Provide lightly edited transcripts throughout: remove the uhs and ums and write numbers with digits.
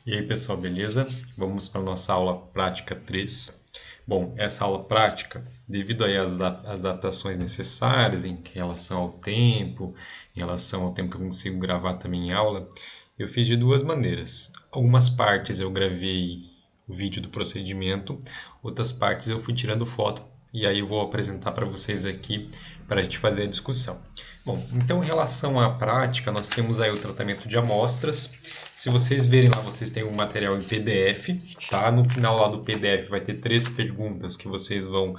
E aí, pessoal, beleza? Vamos para a nossa aula prática 3. Bom, essa aula prática, devido aí às adaptações necessárias em relação ao tempo, em relação ao tempo que eu consigo gravar também em aula, eu fiz de duas maneiras. Algumas partes eu gravei o vídeo do procedimento, outras partes eu fui tirando foto e aí eu vou apresentar para vocês aqui para a gente fazer a discussão. Bom, então em relação à prática, nós temos aí o tratamento de amostras. Se vocês verem lá, vocês têm um material em PDF, tá? No final lá do PDF vai ter 3 perguntas que vocês vão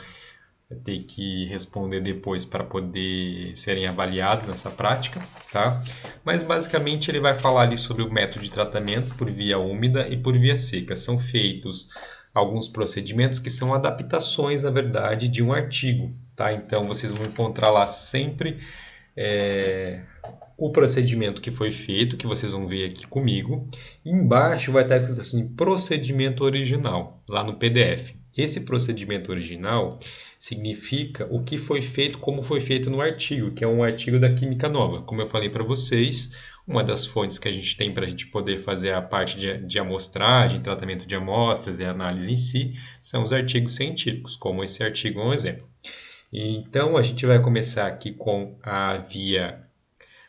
ter que responder depois para poder serem avaliados nessa prática, tá? Mas basicamente ele vai falar ali sobre o método de tratamento por via úmida e por via seca. São feitos alguns procedimentos que são adaptações, na verdade, de um artigo, tá? Então vocês vão encontrar lá sempre é, o procedimento que foi feito, que vocês vão ver aqui comigo. E embaixo vai estar escrito assim, procedimento original, lá no PDF. Esse procedimento original significa o que foi feito, como foi feito no artigo, que é um artigo da Química Nova. Como eu falei para vocês, uma das fontes que a gente tem para a gente poder fazer a parte de amostragem, tratamento de amostras e análise em si, são os artigos científicos, como esse artigo é um exemplo. Então, a gente vai começar aqui com a via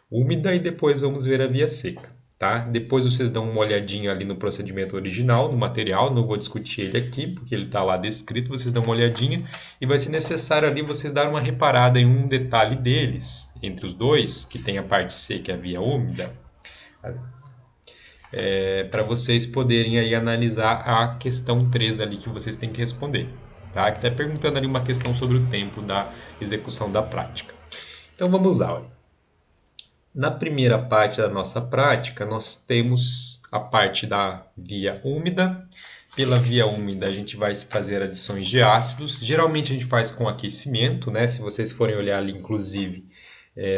úmida e depois vamos ver a via seca, tá? Depois vocês dão uma olhadinha ali no procedimento original, no material, não vou discutir ele aqui, porque ele está lá descrito, vocês dão uma olhadinha e vai ser necessário ali vocês dar uma reparada em um detalhe deles, entre os dois, que tem a parte seca e a via úmida, para vocês poderem aí analisar a questão 3 ali que vocês têm que responder, tá? Que está perguntando ali uma questão sobre o tempo da execução da prática. Então vamos lá, olha. Na primeira parte da nossa prática, nós temos a parte da via úmida. Pela via úmida, a gente vai fazer adições de ácidos. Geralmente a gente faz com aquecimento, né? Se vocês forem olhar ali, inclusive,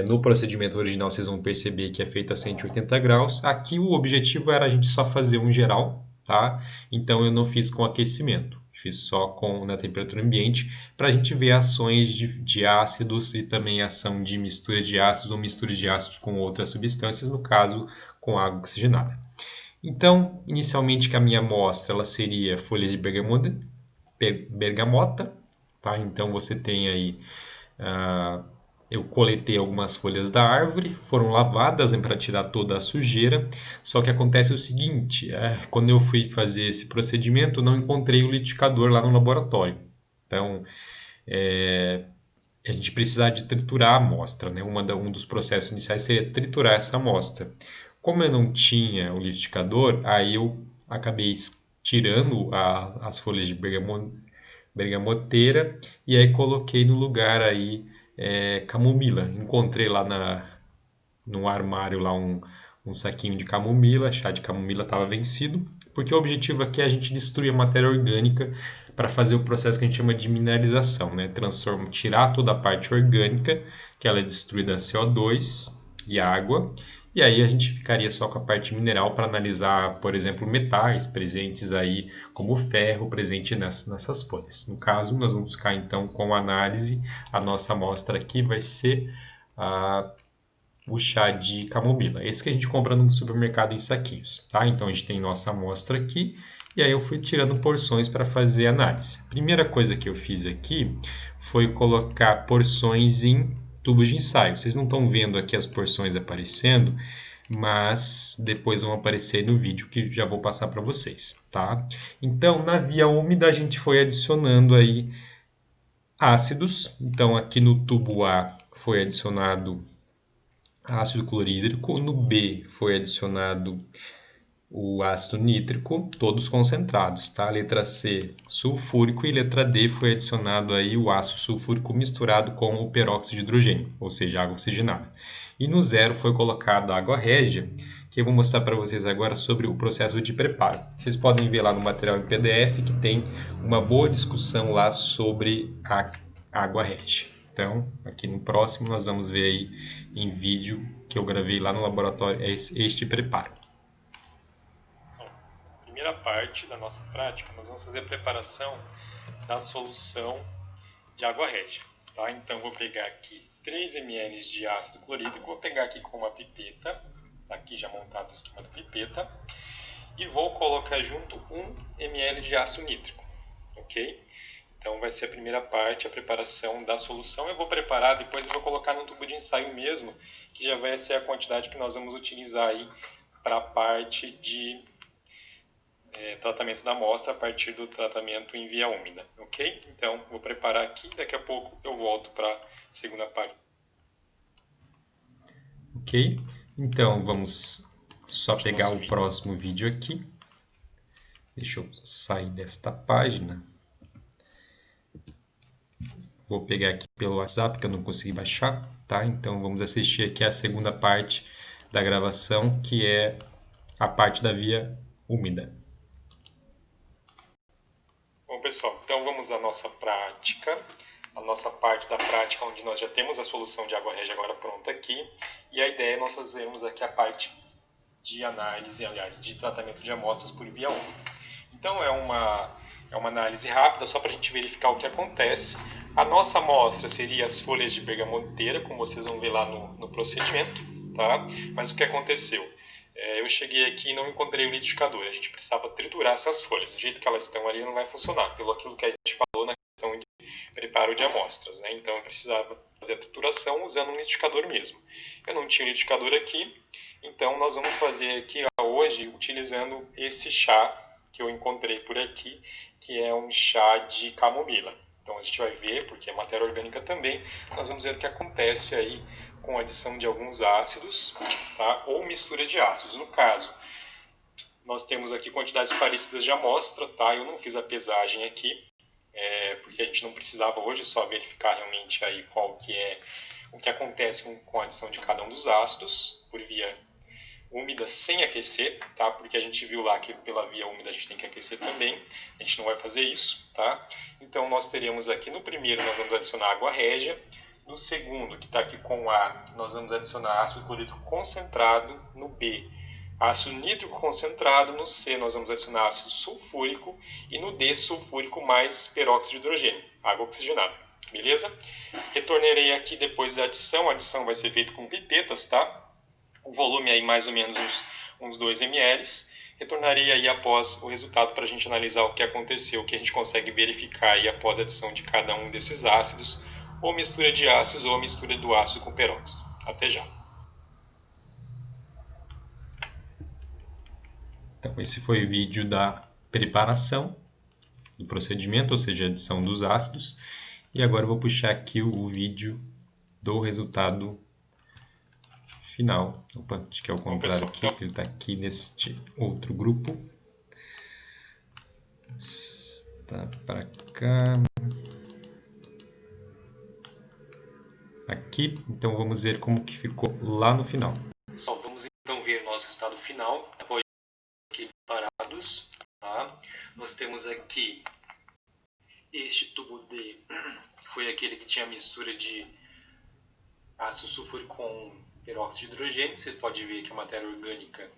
no procedimento original, vocês vão perceber que é feito a 180 graus. Aqui o objetivo era a gente só fazer um geral, tá? Então eu não fiz com aquecimento. Fiz só na temperatura ambiente para a gente ver ações de ácidos e também ação de mistura de ácidos ou mistura de ácidos com outras substâncias, no caso com água oxigenada. Então, inicialmente que a minha amostra ela seria folhas de bergamota, tá? Então você tem aí eu coletei algumas folhas da árvore, foram lavadas para tirar toda a sujeira. Só que acontece o seguinte: quando eu fui fazer esse procedimento, não encontrei o liquidificador lá no laboratório. Então, a gente precisa de triturar a amostra, né? Um dos processos iniciais seria triturar essa amostra. Como eu não tinha o liquidificador, aí eu acabei tirando as folhas de bergamoteira e aí coloquei no lugar aí camomila. Encontrei lá no armário lá um saquinho de camomila, chá de camomila estava vencido, porque o objetivo aqui é a gente destruir a matéria orgânica para fazer o processo que a gente chama de mineralização, né? Tirar toda a parte orgânica, que ela é destruída a CO2 e água, e aí a gente ficaria só com a parte mineral para analisar, por exemplo, metais presentes aí, como o ferro presente nessas folhas. No caso, nós vamos ficar então com a análise, a nossa amostra aqui vai ser o chá de camomila. Esse que a gente compra no supermercado em saquinhos, tá? Então a gente tem nossa amostra aqui e aí eu fui tirando porções para fazer análise. A primeira coisa que eu fiz aqui foi colocar porções em tubos de ensaio. Vocês não estão vendo aqui as porções aparecendo, mas depois vão aparecer no vídeo que já vou passar para vocês, tá? Então, na via úmida a gente foi adicionando aí ácidos. Então, aqui no tubo A foi adicionado ácido clorídrico, no B foi adicionado o ácido nítrico, todos concentrados, tá? Letra C, sulfúrico e letra D foi adicionado aí o ácido sulfúrico misturado com o peróxido de hidrogênio, ou seja, água oxigenada. E no zero foi colocado água régia, que eu vou mostrar para vocês agora sobre o processo de preparo. Vocês podem ver lá no material em PDF que tem uma boa discussão lá sobre a água régia. Então, aqui no próximo nós vamos ver aí em vídeo que eu gravei lá no laboratório este preparo. Primeira parte da nossa prática, nós vamos fazer a preparação da solução de água régia. Tá? Então, vou pegar aqui 3 ml de ácido clorídrico, vou pegar aqui com uma pipeta, tá aqui já montado o esquema da pipeta, e vou colocar junto 1 ml de ácido nítrico, ok? Então vai ser a primeira parte, a preparação da solução. Eu vou preparar, depois eu vou colocar no tubo de ensaio mesmo, que já vai ser a quantidade que nós vamos utilizar aí para a parte de tratamento da amostra a partir do tratamento em via úmida, ok? Então vou preparar aqui, daqui a pouco eu volto para a segunda parte. Ok, então vamos só pegar o próximo vídeo aqui. Deixa eu sair desta página. Vou pegar aqui pelo WhatsApp, que eu não consegui baixar, tá? Então vamos assistir aqui a segunda parte da gravação, que é a parte da via úmida. Bom, pessoal, então vamos à nossa prática, a nossa parte da prática onde nós já temos a solução de água régia agora pronta aqui, e a ideia é nós fazermos aqui a parte de análise, aliás, de tratamento de amostras por via úmida. Então é uma análise rápida, só para a gente verificar o que acontece. A nossa amostra seria as folhas de bergamoteira, como vocês vão ver lá no procedimento, tá? Mas o que aconteceu? Eu cheguei aqui e não encontrei o liquidificador. A gente precisava triturar essas folhas. Do jeito que elas estão ali não vai funcionar, pelo aquilo que a gente falou na questão de preparo de amostras, né? Então eu precisava fazer a trituração usando um liquidificador mesmo. Eu não tinha um liquidificador aqui, então nós vamos fazer aqui hoje utilizando esse chá que eu encontrei por aqui, que é um chá de camomila. Então a gente vai ver, porque é matéria orgânica também, nós vamos ver o que acontece aí com a adição de alguns ácidos, tá? Ou mistura de ácidos. No caso, nós temos aqui quantidades parecidas de amostra, tá? Eu não fiz a pesagem aqui, porque a gente não precisava hoje, só verificar realmente aí qual que é o que acontece com a adição de cada um dos ácidos por via úmida sem aquecer, tá? Porque a gente viu lá que pela via úmida a gente tem que aquecer também. A gente não vai fazer isso, tá? Então nós teremos aqui no primeiro nós vamos adicionar água régia, no segundo, que está aqui com A, nós vamos adicionar ácido clorídrico concentrado, no B, ácido nítrico concentrado, no C nós vamos adicionar ácido sulfúrico e no D sulfúrico mais peróxido de hidrogênio, água oxigenada. Beleza? Retornarei aqui depois da adição. A adição vai ser feita com pipetas, tá? O volume aí mais ou menos uns 2 ml. Retornarei aí após o resultado para a gente analisar o que aconteceu, o que a gente consegue verificar aí após a adição de cada um desses ácidos, ou mistura de ácidos ou mistura do ácido com peróxido. Até já. Então esse foi o vídeo da preparação do procedimento, ou seja, a adição dos ácidos. E agora eu vou puxar aqui o vídeo do resultado final. Opa, acho que é o contrário aqui, ele está aqui neste outro grupo. Está para cá. Aqui, então vamos ver como que ficou lá no final. Pessoal, vamos então ver nosso resultado final, após aqui separados, tá? Nós temos aqui este tubo D, foi aquele que tinha mistura de ácido sulfúrico com peróxido de hidrogênio. Você pode ver que a matéria orgânica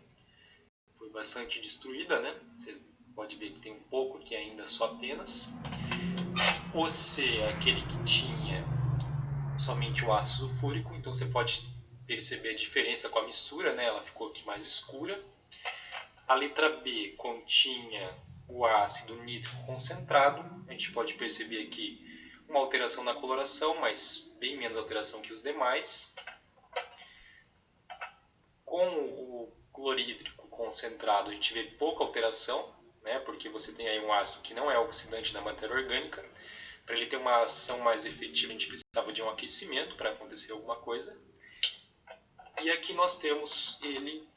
foi bastante destruída, né? Você pode ver que tem um pouco aqui ainda só apenas. O C é aquele que tinha somente o ácido sulfúrico, então você pode perceber a diferença com a mistura, né? Ela ficou aqui mais escura. A letra B continha o ácido nítrico concentrado. A gente pode perceber aqui uma alteração na coloração, mas bem menos alteração que os demais. Com o clorídrico concentrado a gente vê pouca alteração, né? Porque você tem aí um ácido que não é oxidante da matéria orgânica. Para ele ter uma ação mais efetiva, a gente precisava de um aquecimento para acontecer alguma coisa. E aqui nós temos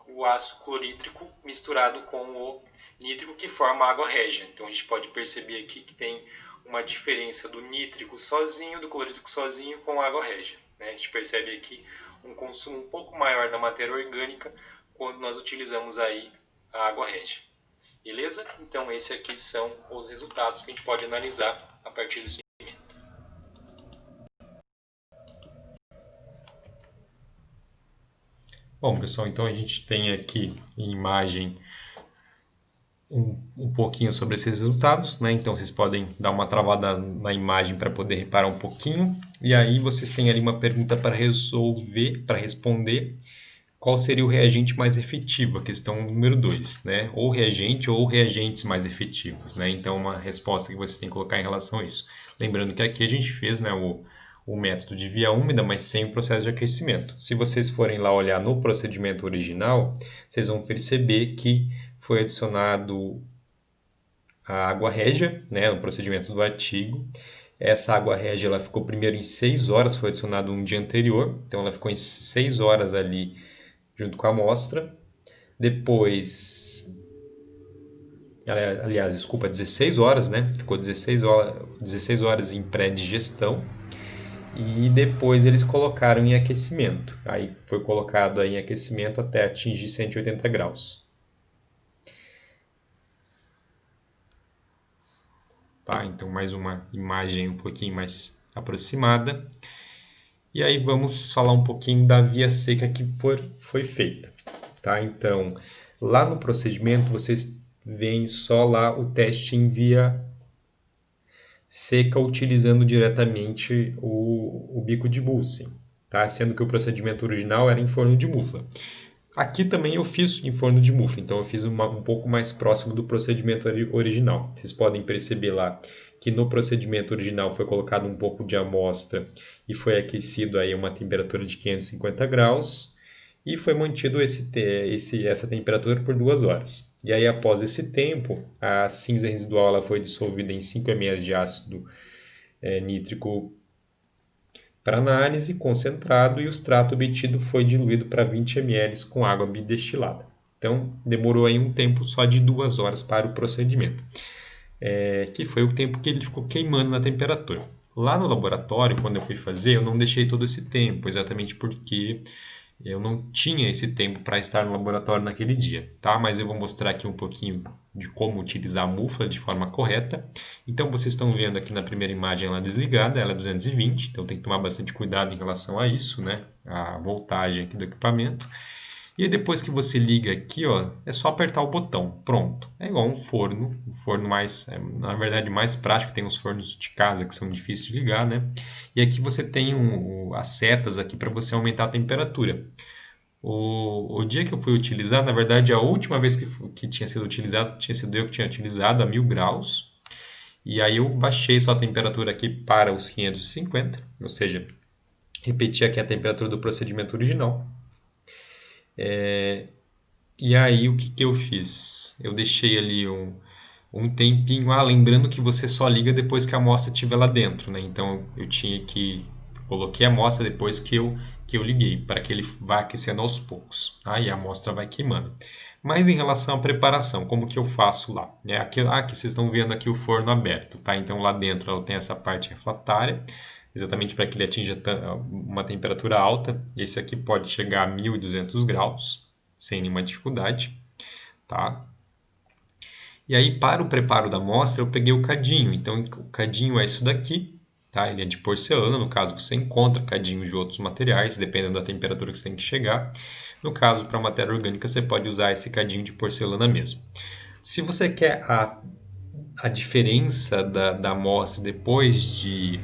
o ácido clorídrico misturado com o nítrico, que forma a água régia. Então a gente pode perceber aqui que tem uma diferença do nítrico sozinho, do clorídrico sozinho com a água régia, né? A gente percebe aqui um consumo um pouco maior da matéria orgânica quando nós utilizamos aí a água régia. Beleza? Então esses aqui são os resultados que a gente pode analisar a partir do experimento. Bom, pessoal, então a gente tem aqui em imagem um pouquinho sobre esses resultados, né? Então vocês podem dar uma travada na imagem para poder reparar um pouquinho. E aí vocês têm ali uma pergunta para resolver, para responder. qual seria o reagente mais efetivo? A questão número 2, né? Ou reagente ou reagentes mais efetivos, né? Então, uma resposta que você tem que colocar em relação a isso. Lembrando que aqui a gente fez, né, o método de via úmida, mas sem o processo de aquecimento. Se vocês forem lá olhar no procedimento original, vocês vão perceber que foi adicionado a água régia, né, no procedimento do artigo. Essa água régia ela ficou primeiro em 6 horas, foi adicionado um dia anterior, então ela ficou em 6 horas ali junto com a amostra. Depois, aliás, desculpa, 16 horas, né? Ficou 16 horas em pré-digestão. E depois eles colocaram em aquecimento. Aí foi colocado aí em aquecimento até atingir 180 graus. Tá? Então, mais uma imagem um pouquinho mais aproximada. E aí vamos falar um pouquinho da via seca que foi feita. Tá? Então, lá no procedimento, vocês veem só lá o teste em via seca utilizando diretamente o bico de Bunsen, tá? Sendo que o procedimento original era em forno de mufla. Aqui também eu fiz em forno de mufla, então eu fiz um pouco mais próximo do procedimento original. Vocês podem perceber lá que no procedimento original foi colocado um pouco de amostra e foi aquecido aí a uma temperatura de 550 graus e foi mantido essa temperatura por 2 horas. E aí, após esse tempo, a cinza residual ela foi dissolvida em 5 ml de ácido nítrico para análise, concentrado, e o extrato obtido foi diluído para 20 ml com água bidestilada. Então, demorou aí um tempo só de 2 horas para o procedimento, que foi o tempo que ele ficou queimando na temperatura. Lá no laboratório, quando eu fui fazer, eu não deixei todo esse tempo, exatamente porque eu não tinha esse tempo para estar no laboratório naquele dia, tá? Mas eu vou mostrar aqui um pouquinho de como utilizar a mufla de forma correta. Então, vocês estão vendo aqui na primeira imagem ela desligada, ela é 220, então tem que tomar bastante cuidado em relação a isso, né? A voltagem aqui do equipamento. E aí depois que você liga aqui, ó, é só apertar o botão, pronto. É igual um forno mais, na verdade, mais prático, tem uns fornos de casa que são difíceis de ligar, né? E aqui você tem as setas aqui para você aumentar a temperatura. O dia que eu fui utilizar, na verdade, a última vez que tinha sido utilizado, tinha sido eu que tinha utilizado a 1000 graus. E aí eu baixei só a temperatura aqui para os 550, ou seja, repeti aqui a temperatura do procedimento original. E aí o que eu fiz? Eu deixei ali um tempinho. Ah, lembrando que você só liga depois que a amostra estiver lá dentro, né? Então eu tinha que. Coloquei a amostra depois que eu liguei, para que ele vá aquecendo aos poucos. Aí a amostra vai queimando. Mas em relação à preparação, como que eu faço lá? Aqui vocês estão vendo aqui o forno aberto, tá? Então lá dentro ela tem essa parte refratária, exatamente para que ele atinja uma temperatura alta. Esse aqui pode chegar a 1200 graus, sem nenhuma dificuldade, tá? E aí, para o preparo da amostra, eu peguei o cadinho. Então, o cadinho é isso daqui, tá? Ele é de porcelana, no caso você encontra cadinhos de outros materiais, dependendo da temperatura que você tem que chegar. No caso, para matéria orgânica, você pode usar esse cadinho de porcelana mesmo. Se você quer a diferença da amostra depois de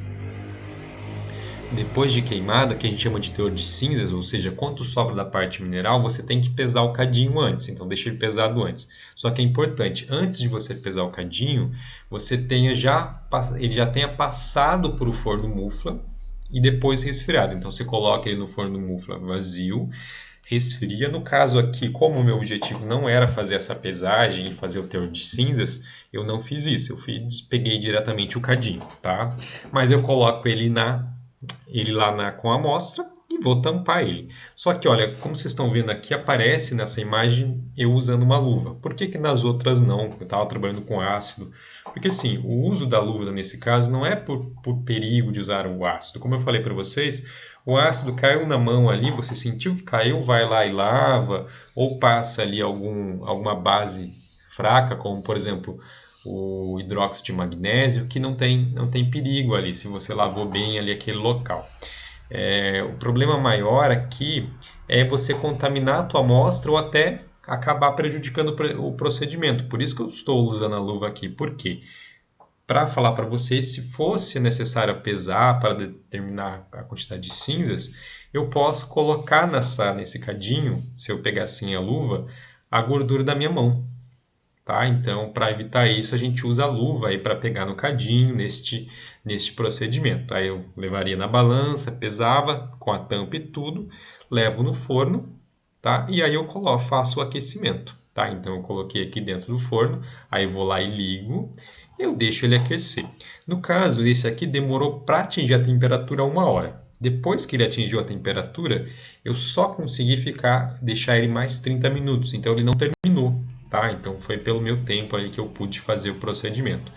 queimada, que a gente chama de teor de cinzas, ou seja, quanto sobra da parte mineral, você tem que pesar o cadinho antes, então deixa ele pesado antes. Só que é importante, antes de você pesar o cadinho, ele já tenha passado por o forno mufla e depois resfriado. Então você coloca ele no forno mufla vazio, resfria. No caso aqui, como o meu objetivo não era fazer essa pesagem e fazer o teor de cinzas, eu não fiz isso. Peguei diretamente o cadinho, tá? Mas eu coloco ele com a amostra e vou tampar ele. Só que, olha, como vocês estão vendo aqui, aparece nessa imagem eu usando uma luva. Por que nas outras não? Eu estava trabalhando com ácido. Porque, assim, o uso da luva nesse caso não é por perigo de usar o ácido. Como eu falei para vocês, o ácido caiu na mão ali, você sentiu que caiu, vai lá e lava, ou passa ali alguma base fraca, como, por exemplo, o hidróxido de magnésio, que não tem perigo ali, se você lavou bem ali aquele local. O problema maior aqui é você contaminar a tua amostra ou até acabar prejudicando o procedimento. Por isso que eu estou usando a luva aqui. Por quê? para falar para você, se fosse necessário pesar para determinar a quantidade de cinzas, eu posso colocar nesse cadinho, se eu pegar assim a luva, a gordura da minha mão. Tá? Então, para evitar isso, a gente usa a luva aí para pegar no cadinho neste procedimento. Aí eu levaria na balança, pesava com a tampa e tudo, levo no forno, tá? E aí eu faço o aquecimento, tá? Então eu coloquei aqui dentro do forno, aí eu vou lá e ligo, eu deixo ele aquecer. No caso, esse aqui demorou para atingir a temperatura 1 hora. Depois que ele atingiu a temperatura, eu só consegui deixar ele mais 30 minutos, então ele não terminou. Tá? Então foi pelo meu tempo ali que eu pude fazer o procedimento.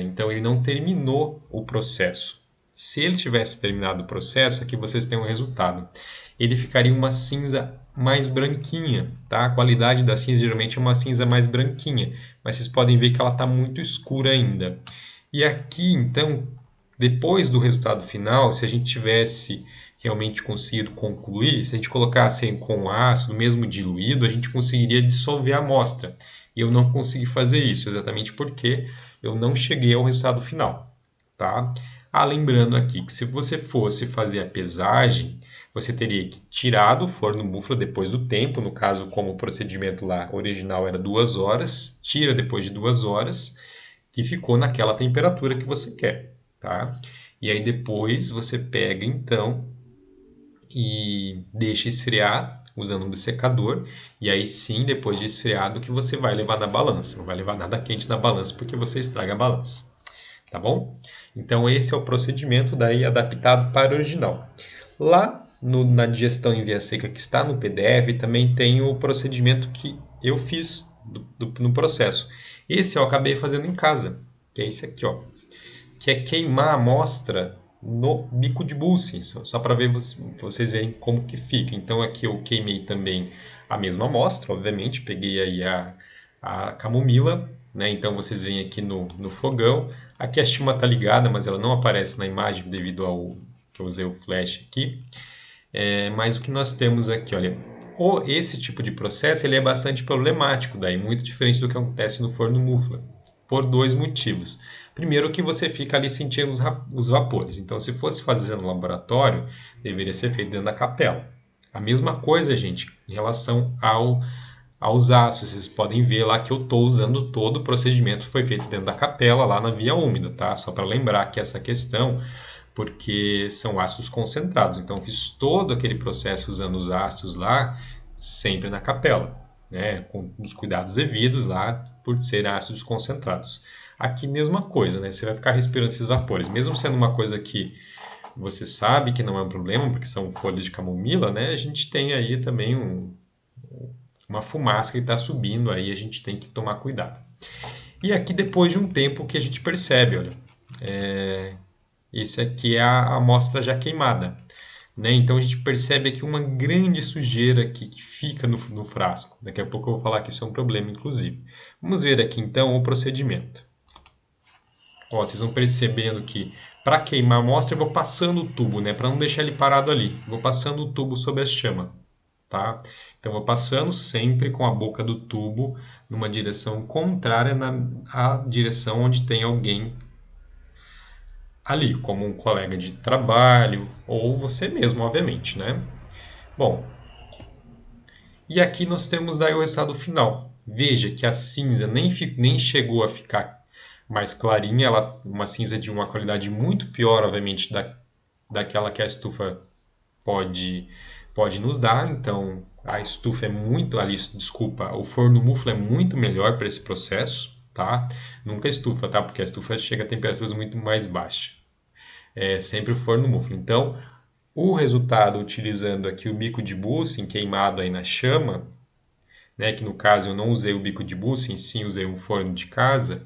Então ele não terminou o processo. Se ele tivesse terminado o processo, aqui vocês têm um resultado. Ele ficaria uma cinza mais branquinha, tá? A qualidade da cinza geralmente é uma cinza mais branquinha, mas vocês podem ver que ela está muito escura ainda. E aqui, então, depois do resultado final, se a gente tivesse realmente conseguido concluir, se a gente colocasse com ácido mesmo diluído, a gente conseguiria dissolver a amostra. E eu não consegui fazer isso, exatamente porque eu não cheguei ao resultado final. Tá? Lembrando aqui que se você fosse fazer a pesagem, você teria que tirar do forno Mufla depois do tempo, no caso, como o procedimento lá original era 2 horas, tira depois de 2 horas, que ficou naquela temperatura que você quer. Tá? E aí depois você pega então e deixa esfriar usando um dessecador, e aí sim, depois de esfriado, que você vai levar na balança. Não vai levar nada quente na balança porque você estraga a balança. Tá bom? Então esse é o procedimento daí adaptado para o original. Lá na digestão em via seca que está no PDF também tem o procedimento que eu fiz no processo. Esse eu acabei fazendo em casa, que é esse aqui, ó, que é queimar a amostra no bico de Bunsen, só para vocês verem como que fica. Então aqui eu queimei também a mesma amostra, obviamente, peguei aí a camomila, né? Então vocês veem aqui no fogão. Aqui a chama está ligada, mas ela não aparece na imagem devido ao que eu usei o flash aqui. Mas o que nós temos aqui, olha, esse tipo de processo ele é bastante problemático, daí muito diferente do que acontece no forno Mufla, por 2 motivos. Primeiro que você fica ali sentindo os vapores. Então, se fosse fazer no laboratório, deveria ser feito dentro da capela. A mesma coisa, gente, em relação aos ácidos. Vocês podem ver lá que eu estou usando todo o procedimento foi feito dentro da capela, lá na via úmida, tá? Só para lembrar que essa questão, porque são ácidos concentrados. Então, eu fiz todo aquele processo usando os ácidos lá, sempre na capela, né? Com os cuidados devidos lá, por serem ácidos concentrados. Aqui, mesma coisa, né? Você vai ficar respirando esses vapores. Mesmo sendo uma coisa que você sabe que não é um problema, porque são folhas de camomila, né? A gente tem aí também uma fumaça que está subindo aí, a gente tem que tomar cuidado. E aqui, depois de um tempo, que a gente percebe, olha, esse aqui é a amostra já queimada, né? Então a gente percebe aqui uma grande sujeira aqui que fica no frasco. Daqui a pouco eu vou falar que isso é um problema, inclusive. Vamos ver aqui então o procedimento. Ó, vocês vão percebendo que para queimar a amostra eu vou passando o tubo, né? Para não deixar ele parado ali. Vou passando o tubo sobre a chama, tá? Então vou passando sempre com a boca do tubo numa direção contrária à direção onde tem alguém ali, como um colega de trabalho ou você mesmo, obviamente, né? Bom, e aqui nós temos daí o resultado final. Veja que a cinza nem chegou a ficar mais clarinha, ela uma cinza de uma qualidade muito pior, obviamente, daquela que a estufa pode nos dar. Então, a estufa é muito, ali, desculpa, o forno Mufla é muito melhor para esse processo, tá? Nunca a estufa, tá? Porque a estufa chega a temperaturas muito mais baixas. É sempre o forno Mufla. Então, o resultado utilizando aqui o bico de Bunsen queimado aí na chama, né, que no caso eu não usei o bico de Bunsen, sim usei um forno de casa,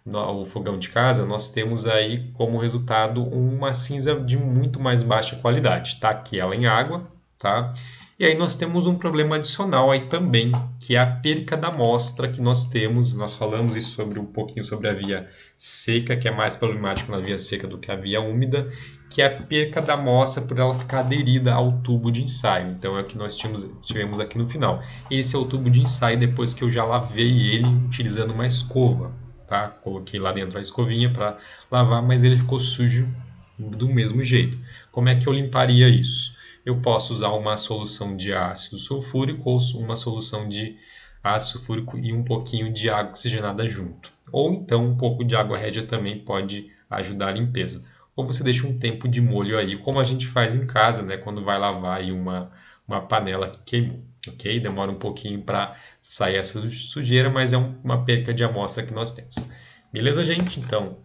o fogão de casa, nós temos aí como resultado uma cinza de muito mais baixa qualidade. Tá aqui ela em água, tá? E aí nós temos um problema adicional aí também, que é a perca da amostra que nós temos. Nós falamos isso um pouquinho sobre a via seca, que é mais problemático na via seca do que a via úmida, que é a perca da amostra por ela ficar aderida ao tubo de ensaio. Então é o que nós tivemos aqui no final. Esse é o tubo de ensaio depois que eu já lavei ele utilizando uma escova. tá? Coloquei lá dentro a escovinha para lavar, mas ele ficou sujo do mesmo jeito. Como é que eu limparia isso? Eu posso usar uma solução de ácido sulfúrico ou uma solução de ácido sulfúrico e um pouquinho de água oxigenada junto. Ou então um pouco de água régia também pode ajudar a limpeza. Ou você deixa um tempo de molho aí, como a gente faz em casa, né? Quando vai lavar aí uma panela que queimou, ok? Demora um pouquinho para sair essa sujeira, mas é uma perca de amostra que nós temos. Beleza, gente? Então,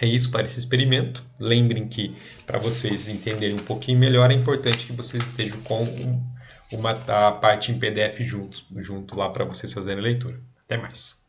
é isso para esse experimento. Lembrem que para vocês entenderem um pouquinho melhor, é importante que vocês estejam com a parte em PDF junto lá para vocês fazerem a leitura. Até mais.